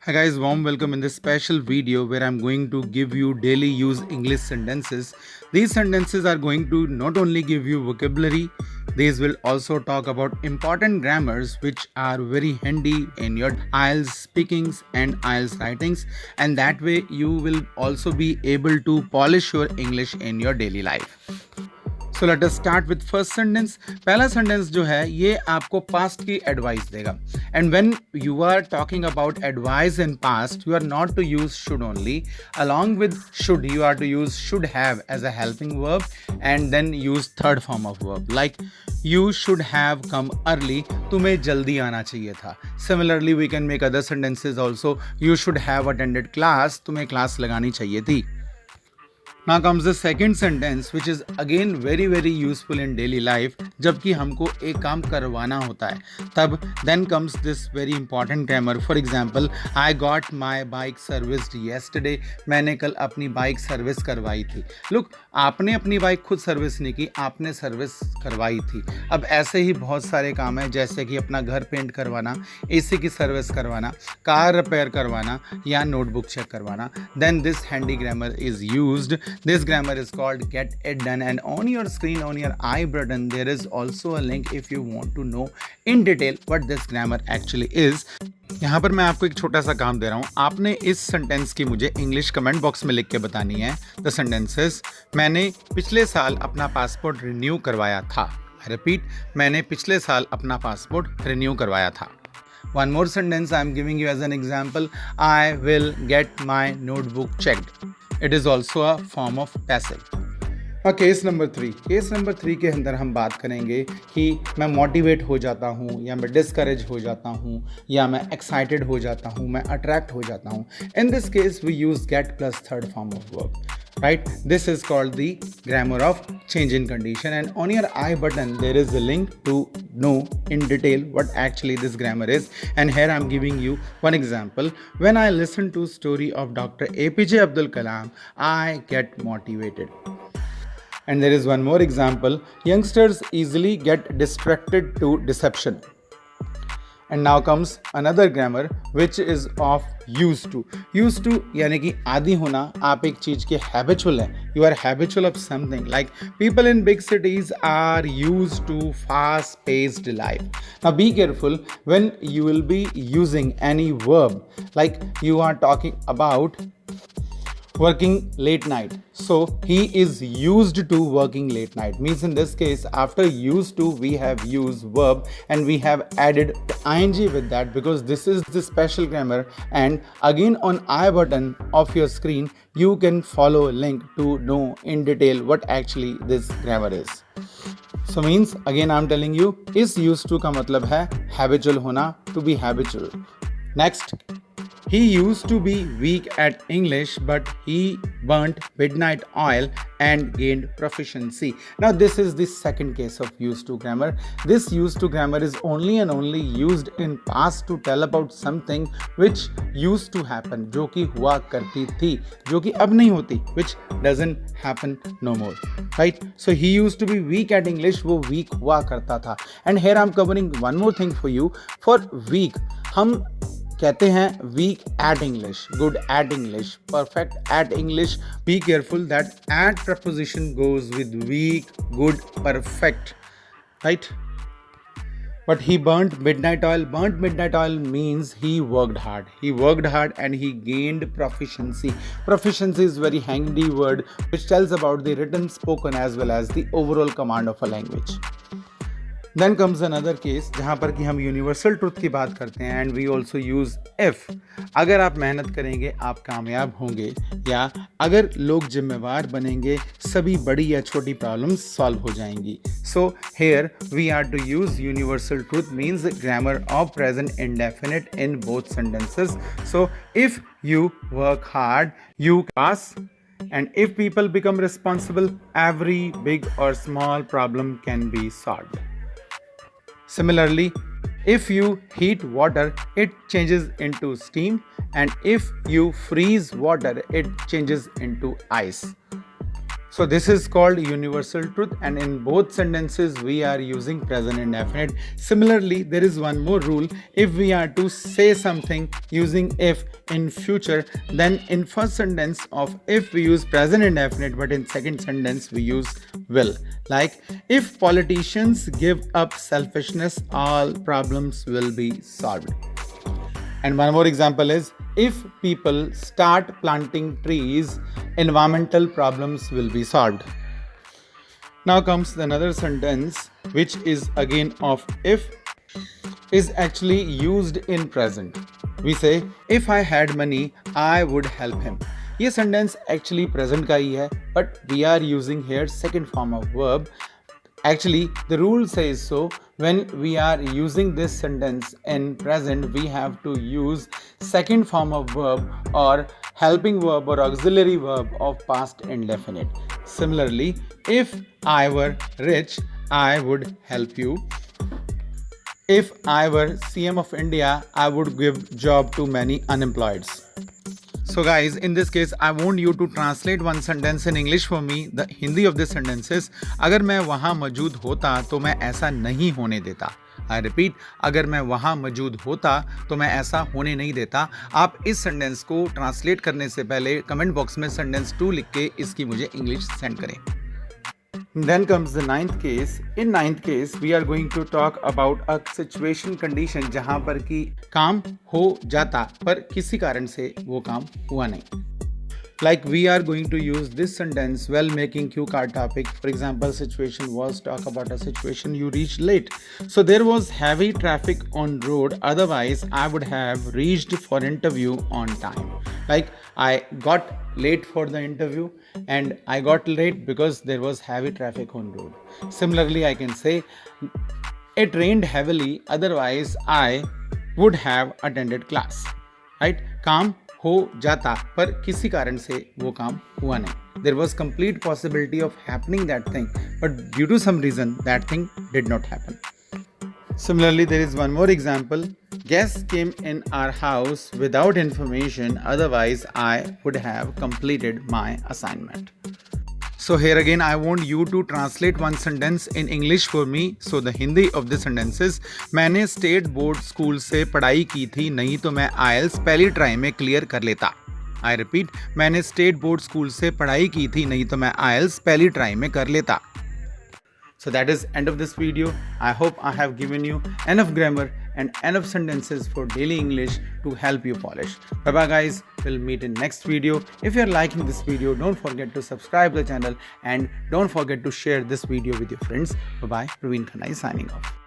Hi guys, warm welcome in this special video where I'm going to give you daily use English sentences. These sentences are going to not only give you vocabulary, these will also talk about important grammars which are very handy in your IELTS speakings and IELTS writings, and that way you will also be able to polish your English in your daily life. So let us start with first sentence. पहला sentence जो है ये आपको past की advice देगा. And when you are talking about advice in past, you are not to use should only. Along with should you are to use should have as a helping verb and then use third form of verb like you should have come early. तुम्हें जल्दी आना चाहिए था. Similarly we can make other sentences also. You should have attended class. तुम्हें class लगानी चाहिए थी. Now comes the second sentence which is again very useful in daily life. जबकि हमको एक काम करवाना होता है तब then comes this very important grammar. For example, I got my bike serviced yesterday. मैंने कल अपनी बाइक सर्विस करवाई थी. Look, आपने अपनी बाइक खुद सर्विस नहीं की, आपने सर्विस करवाई थी. अब ऐसे ही बहुत सारे काम हैं जैसे कि अपना घर पेंट करवाना, AC की सर्विस करवाना, कार रिपेयर करवाना या नोटबुक चेक करवाना. Then this handy grammar is used. This grammar is called get it done, and on your screen on your I button there is also a link if you want to know in detail what this grammar actually is. यहाँ पर मैं आपको एक छोटा सा काम दे रहा हूँ. आपने इस सेंटेंस की मुझे इंग्लिश कमेंट बॉक्स में लिख के बतानी है. द सेंटेंसेस: मैंने पिछले साल अपना पासपोर्ट रिन्यू करवाया था. आई रिपीट, मैंने पिछले साल अपना पासपोर्ट रिन्यू करवाया था. One more sentence I am giving you as an example. I will get my notebook checked. It is also a form of passive. Case number 3. Case number 3 के अंदर हम बात करेंगे कि मैं मोटिवेट हो जाता हूँ या मैं डिस्करेज हो जाता हूँ या मैं एक्साइटेड हो जाता हूँ, मैं अट्रैक्ट हो जाता हूँ. In this case we use get plus third form of verb. Right, this is called the grammar of change in condition, and on your I button there is a link to know in detail what actually this grammar is. And here I am giving you one example. When I listen to story of Dr. APJ Abdul Kalam, I get motivated. And there is one more example. Youngsters easily get distracted to deception. And now comes another grammar which is of used to. Used to यानी कि आदी होना. आप एक चीज़ के habitual हैं. You are habitual of something. Like people in big cities are used to fast-paced life. Now be careful when you will be using any verb. Like you are talking about working late night. So he is used to working late night. Means in this case, after used to, we have used verb and we have added ing with that because this is the special grammar. And again on I button of your screen, you can follow link to know in detail what actually this grammar is. So means again I'm telling you, is used to का मतलब है habitual होना, to be habitual. Next. He used to be weak at English, but he burnt midnight oil and gained proficiency. Now this is the second case of used to grammar. This used to grammar is only and only used in past to tell about something which used to happen, जो कि हुआ करती थी, जो कि अब नहीं होती, which doesn't happen no more. Right? So he used to be weak at English. वो weak हुआ करता था. And here I'm covering one more thing for you. For weak, हम कहते हैं weak at English, good at English, perfect at English. Be careful that at preposition goes with weak, good, perfect, right? But he burnt midnight oil. Burnt midnight oil means he worked hard. He worked hard and he gained proficiency. Proficiency is a very handy word which tells about the written, spoken as well as the overall command of a language. Then comes another case जहाँ पर कि हम universal truth की बात करते हैं and we also use if. अगर आप मेहनत करेंगे आप कामयाब होंगे, या अगर लोग जिम्मेवार बनेंगे सभी बड़ी या छोटी प्रॉब्लम्स सॉल्व हो जाएंगी. So here we are to use universal truth means grammar of present indefinite in both sentences. So if you work hard, you pass. And if people become responsible, every big or small problem can be solved. Similarly, if you heat water, it changes into steam, and if you freeze water, it changes into ice. So this is called universal truth, and in both sentences we are using present indefinite. Similarly, there is one more rule. If we are to say something using if in future, then in first sentence of if we use present indefinite, but in second sentence we use will. Like, if politicians give up selfishness, all problems will be solved. And one more example is, if people start planting trees, environmental problems will be solved. Now comes another sentence which is again of if, is actually used in present. We say, if I had money, I would help him. ये sentence actually present का ही है, but we are using here second form of verb. Actually, the rule says so. When we are using this sentence in present, we have to use second form of verb or helping verb or auxiliary verb of past indefinite. Similarly, if I were rich, I would help you. If I were CM of India, I would give job to many unemployeds. So guys, in this case, I want you to translate one sentence in English for me. The Hindi of this sentence is, अगर मैं वहाँ मौजूद होता तो मैं ऐसा नहीं होने देता. I repeat, अगर मैं वहाँ मौजूद होता तो मैं ऐसा होने नहीं देता. आप इस सेंटेंस को ट्रांसलेट करने से पहले कमेंट बॉक्स में सेंटेंस 2 लिख के इसकी मुझे इंग्लिश सेंड करें. Then comes the ninth case. In ninth case, we are going to talk about a situation condition जहाँ पर कि काम हो जाता पर किसी कारण से वो काम हुआ नहीं. Like, we are going to use this sentence while making cue card topic. For example, situation was, talk about a situation you reached late. So there was heavy traffic on road, otherwise I would have reached for interview on time. Like, I got late for the interview and I got late because there was heavy traffic on road. Similarly, I can say it rained heavily, otherwise I would have attended class. Right? काम हो जाता पर किसी कारण से वो काम हुआ नहीं. There was complete possibility of happening that thing, but due to some reason that thing did not happen. Similarly, there is one more example. Guests came in our house without information, otherwise I would have completed my assignment. So here again, I want you to translate one sentence in English for me. So the Hindi of this sentence is, मैंने state board school से पढ़ाई की थी, नहीं तो मैं IELTS पहली try में क्लियर कर लेता. I repeat, मैंने स्टेट बोर्ड स्कूल से पढ़ाई की थी, नहीं तो मैं IELTS पहली ट्राई में कर लेता. So that is end of this video. I hope I have given you enough grammar and enough sentences for daily English to help you polish. Bye bye guys. We'll meet in next video. If you're liking this video, don't forget to subscribe the channel and don't forget to share this video with your friends. Bye bye. Praveen Khanai signing off.